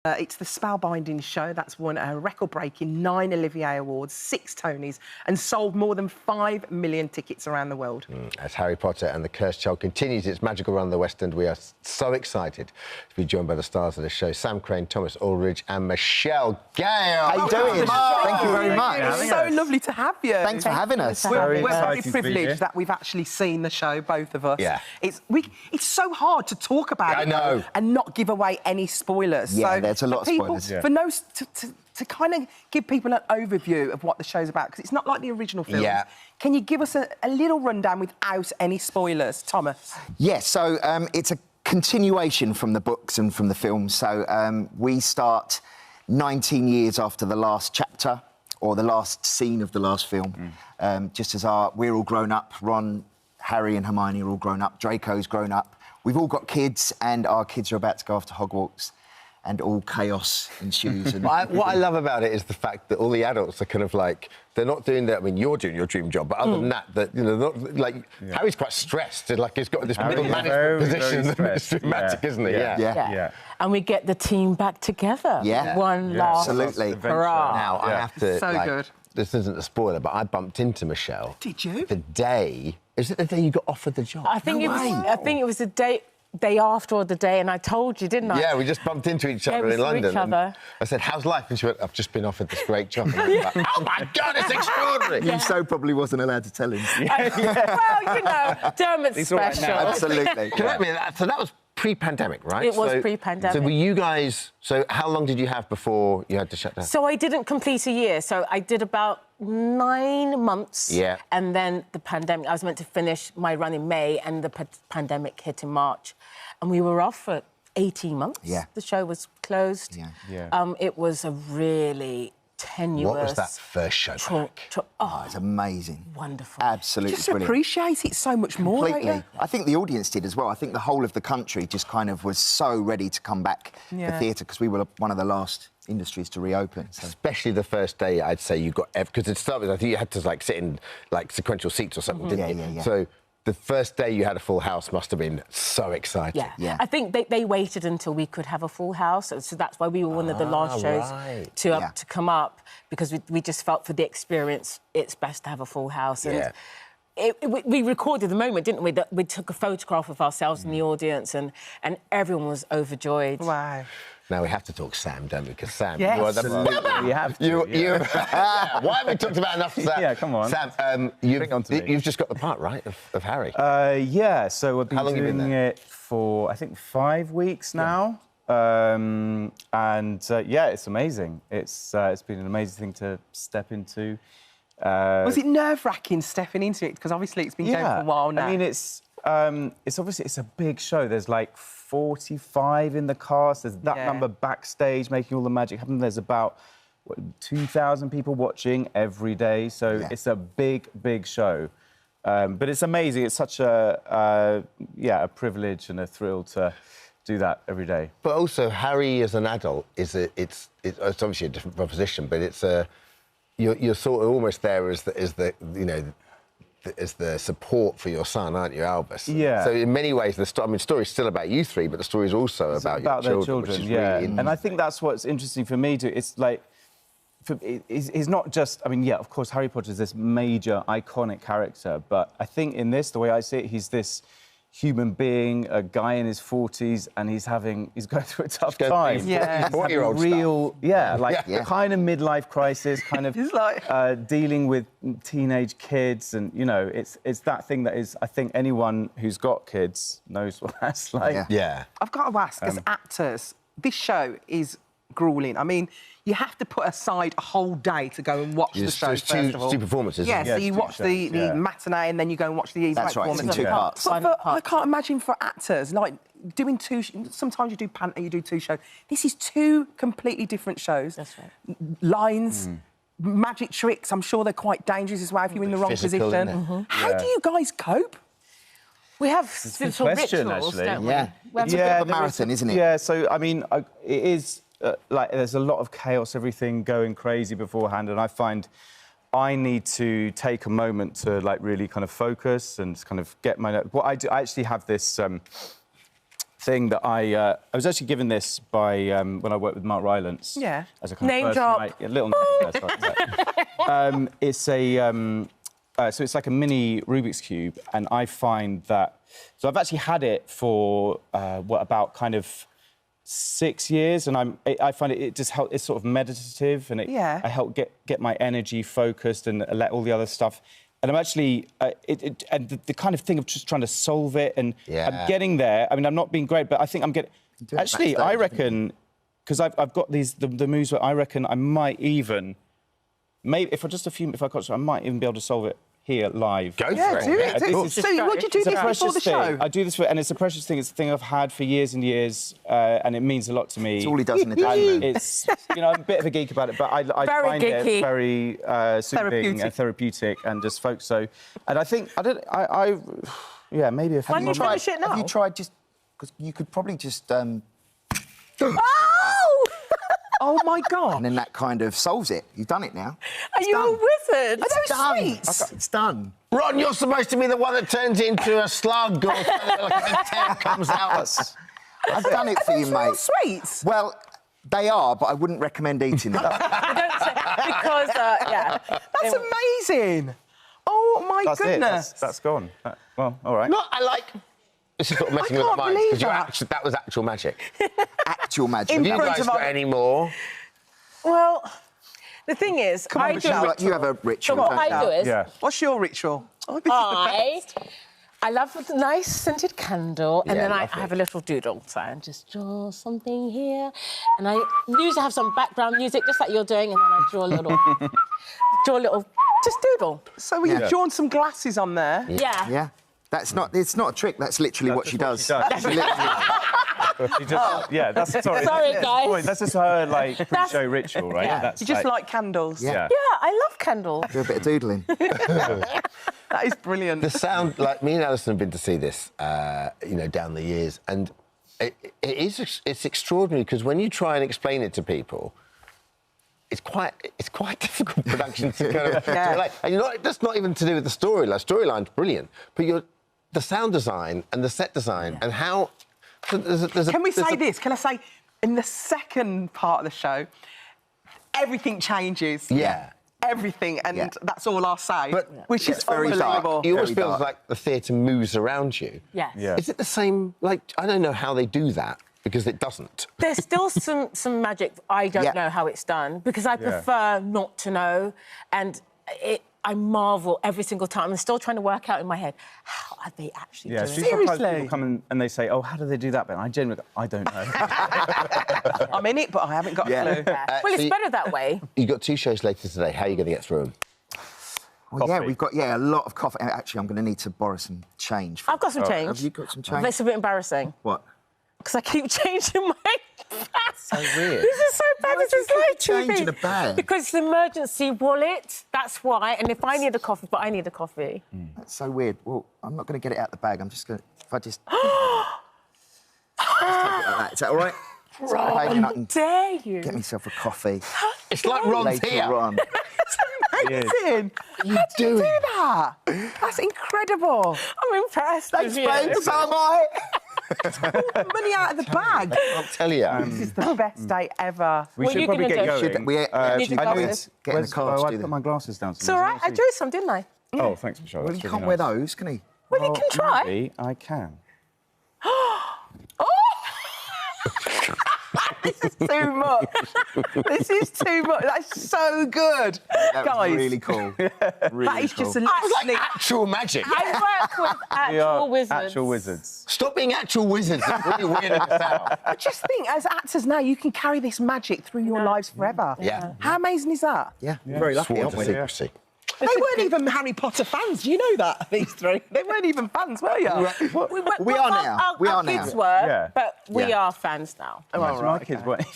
It's the spellbinding show that's won a record-breaking 9 Olivier Awards, 6 Tonys, and sold more than 5 million tickets around the world. As Harry Potter and the Cursed Child continues its magical run in the West End, we are so excited to be joined by the stars of the show, Sam Crane, Thomas Aldridge and Michelle Gale. How you doing? Thank you very much. It's so lovely to have you. Thanks for having us. We're very privileged that we've actually seen the show, both of us. Yeah. It's so hard to talk about it know. and not give away any spoilers. Yeah, so there's a lot of spoilers. For to kind of give people an overview of what the show's about, because it's not like the original films. Yeah. Can you give us a little rundown without any spoilers, Thomas? Yes, so it's a continuation from the books and from the films. So we start 19 years after the last chapter or the last scene of the last film. Just as we're all grown up, Ron, Harry and Hermione are all grown up, Draco's grown up. We've all got kids and our kids are about to go off to Hogwarts. And all chaos ensues. And What I love about it is the fact that all the adults are kind of like, they're not doing that. I mean, you're doing your dream job, but other than that, you know, not, like, Harry's quite stressed. Like, he's got this middle management position. It's dramatic, isn't it? Yeah. And we get the team back together. Yeah. One last absolutely. hurrah. Now, I have to, So good. This isn't a spoiler, but I bumped into Michelle. Did you? The day... Is it the day you got offered the job? I think it was the day after or the day, and I told you, didn't I? Yeah, we just bumped into each other in London. And I said, "How's life?" And she went, "I've just been offered this great job." And I was like, "Oh my God, it's extraordinary!" You so probably wasn't allowed to tell him. Well, you know, Dermot's special. Absolutely. Correct me. So that was pre-pandemic, right? It was pre-pandemic. So were you guys... So how long did you have before you had to shut down? So I didn't complete a year. So I did about 9 months. Yeah. And then the pandemic. I was meant to finish my run in May, and the pandemic hit in March. And we were off for 18 months. Yeah. The show was closed. Yeah. It was a really tenuous... What was that first show back? It's amazing. Wonderful. Absolutely Just brilliant. appreciate it so much more, don't Completely. you? I think the audience did as well. I think the whole of the country just kind of was so ready to come back to theatre, because we were one of the last industries to reopen. So. Especially the first day, I'd say you got... Because it started, I think you had to, like, sit in, like, sequential seats or something, didn't you? Yeah. So the first day you had a full house must have been so exciting. Yeah. I think they waited until we could have a full house, so that's why we were one of the last shows to come up, because we just felt for the experience it's best to have a full house. And we recorded the moment, didn't we? That we took a photograph of ourselves in the audience, and everyone was overjoyed. Wow. Now we have to talk Sam, don't we? Because Sam, Yes. you are the... We have to. Why have we talked about enough of that? Yeah, come on. Sam, you've just got the part, right, of Harry? Yeah, so we've been doing it for, I think, 5 weeks now. Yeah, it's amazing. It's been an amazing thing to step into. Was it nerve-wracking stepping into it? Because obviously it's been going for a while now. I mean, it's obviously a big show. There's like 45 in the cast. There's that number backstage making all the magic happen. There's about 2,000 people watching every day. So it's a big, big show. But it's amazing. It's such a privilege and a thrill to do that every day. But also, Harry as an adult it's obviously a different proposition, but it's you're sort of almost there as the support for your son, aren't you, Albus? Yeah. So in many ways, the story's still about you three, but the story is also about your their children, which is really... really... And I think that's what's interesting for me too. It's like, he's not just... I mean, of course, Harry Potter is this major, iconic character, but I think in this, the way I see it, he's this human being, a guy in his 40s, and he's going through a tough time. Yeah. 40-year-old real, kind of midlife crisis, kind of dealing with teenage kids, and you know, it's that thing that is. I think anyone who's got kids knows what that's like. Yeah. I've got to ask, as actors, this show is gruelling. I mean, you have to put aside a whole day to go and watch the show, There's two performances. Yeah, so Yeah, you watch the matinee and then you go and watch the evening performance. It's in 2 parts. But I can't imagine for actors, like, doing sometimes you do 2 shows. This is 2 completely different shows. That's right. Lines, magic tricks, I'm sure they're quite dangerous as well if you're in the wrong position. How do you guys cope? We have little rituals, don't we? Yeah. It's a bit of a marathon, isn't it? Yeah, so, I mean, it is... like, there's a lot of chaos, everything going crazy beforehand, and I find I need to take a moment to, like, really kind of focus and kind of get my... What I do, I actually have this thing that I was actually given this by when I worked with Mark Rylance. Yeah. As a kind Name of drop. a little name. That's right. It's a so it's like a mini Rubik's cube, and I find that so I've actually had it for about kind of 6 years, and I find it just help. It's sort of meditative, and I help get my energy focused and let all the other stuff. And I'm actually, and the kind of thing of just trying to solve it, and I'm getting there. I mean, I'm not being great, but I think I'm getting. Actually, I reckon, because I've got the moves where I reckon I might even, maybe if I might even be able to solve it here live. Go for it. Do it. So, would you do this before the show? I do this and it's a precious thing. It's a thing I've had for years and years, and it means a lot to me. It's all he does in the day. It's, I'm a bit of a geek about it, but I find it very soothing and therapeutic and just focused. So, and I think maybe if Why don't you finish it now? Have you tried just because you could probably just Oh my God! and then that kind of solves it. You've done it now. Are you a wizard? Are those sweets? It's done. Ron, you're supposed to be the one that turns into a slug or like a tail comes out. I've done it for you, Those real mate. sweets? Well, they are, but I wouldn't recommend eating them. Because, That's amazing. Oh my That's goodness! it. That's gone. Well, all right. No, I like. This is sort of messing with can't my mind believe because that was actual magic. Actual magic. Have you front guys of got our- any more? Well, the thing is, I do a ritual. You have a ritual. What don't I you? do is, Yeah. What's your ritual? Oh, this is the best. I love a nice scented candle, and Yeah, then I lovely. have a little doodle. So I just draw something here, and I usually have some background music, just like you're doing, and then I draw a little, just doodle. So we've drawn some glasses on there. Yeah. Yeah. It's not a trick. That's literally what she does. That's sorry. Sorry, guys. That's just her pre-show ritual, right? Yeah. That's You just like candles. Yeah. Yeah. Yeah, I love candles. Do a bit of doodling. That is brilliant. The sound, like me and Alison have been to see this, down the years, and it's extraordinary because when you try and explain it to people, it's quite difficult production to kind of relate. And that's not even to do with the storyline. Storyline's brilliant, but the sound design and the set design and how. So Can we say this? Can I say, in the second part of the show, everything changes. Yeah. Everything, and that's all I'll say. Which is very dark. unbelievable. It almost Very feels dark. like the theatre moves around you. Yes. Yeah. Is it the same? Like, I don't know how they do that because it doesn't. There's still some magic. I don't know how it's done because I prefer not to know, and I marvel every single time. I'm still trying to work out in my head how are they actually doing it. Sometimes people come and they say, "Oh, how do they do that?" But I genuinely, I don't know. I'm in it, but I haven't got a clue. Well, it's better that way. You've got 2 shows later today. How are you going to get through them? Well, yeah, we've got a lot of coffee. Actually, I'm going to need to borrow some change. I've got some change. Have you got some change? That's a bit embarrassing What? because I keep changing my. So weird. This is so bad. Why This do you is like keep changing TV. a bag? Because it's an emergency wallet. That's why. And if I need a coffee, but I need a coffee. That's so weird. Well, I'm not going to get it out the bag. I'm just going to... If I just... Just take it like that. Is that all right? How dare you? Get myself a coffee It's like Ron's later here. on. Amazing! You How do you do that? That's incredible. I'm impressed. Thanks, with you. babe. So am I. Money out of the bag. I'll tell you. This is the best day ever. We What are should you probably gonna get do? going. We need your I need glasses. to get in the car to I do put that. my glasses down. It's all right. I drew some, didn't I? Oh, thanks, Michelle. Well, That's he really can't wear nice. those, can he? Well, you can try. Maybe I can. This is too much. This is too much. That's so good. That Guys, was really cool. Really that is just a cool. little Like sneak. actual magic. I work with We are actual wizards. actual wizards. Stop being actual wizards. It's really weirding us out. But just think, as actors now, you can carry this magic through your lives forever. Yeah. How amazing is that? Yeah, very lucky, Sworn aren't to we? secrecy. They weren't even Harry Potter fans. Do you know that, these three? They weren't even fans, were you? We are now. We are Our now. kids were, Yeah. but we Yeah. are fans now. Imagine my kids weren't.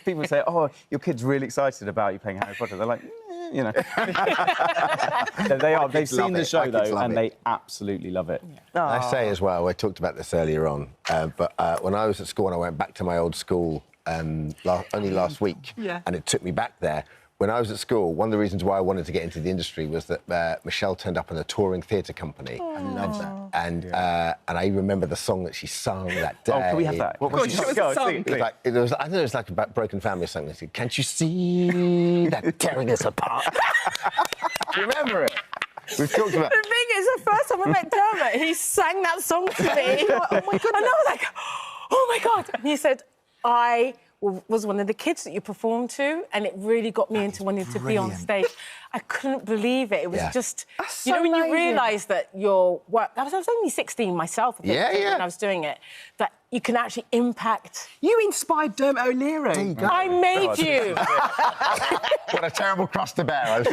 People say, "Oh, your kid's really excited about you playing Harry Potter." They're like, you know. They are. They've kids love seen the it. show My kids though, love and it. they absolutely love it. I say as well, I talked about this earlier on, but when I was at school and I went back to my old school only last week, Yeah. and it took me back there, when I was at school, one of the reasons why I wanted to get into the industry was that Michelle turned up in a touring theatre company. I love that. And I remember the song that she sung that day. Oh, can we have that? What was Show us a song. It was like, I don't know, it was like about broken family or something. She said, "Can't you see that tearing us apart?" Do you remember it? We've talked about. The thing is, the first time I met Dermot, he sang that song to me. Oh my goodness! And I was like, "Oh my god!" And he said, "I was one of the kids that you performed to, and it really got me into wanting to be on stage." I couldn't believe it. It was just, That's you know, so when you amazing. realise that your work. I was only 16 myself, I think, Yeah. when I was doing it. That you can actually impact. You inspired Dermot O'Leary. There you go. I made you. What a terrible cross to bear.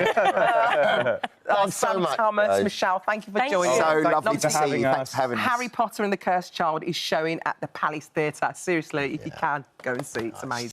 Thanks so much, Thomas, guys. Michelle, thank you for Thank joining you. us. So Thanks lovely for to see having you. us. Thanks for having us. Harry Potter and the Cursed Child is showing at the Palace Theatre. Seriously, if you can, go and see it. It's amazing.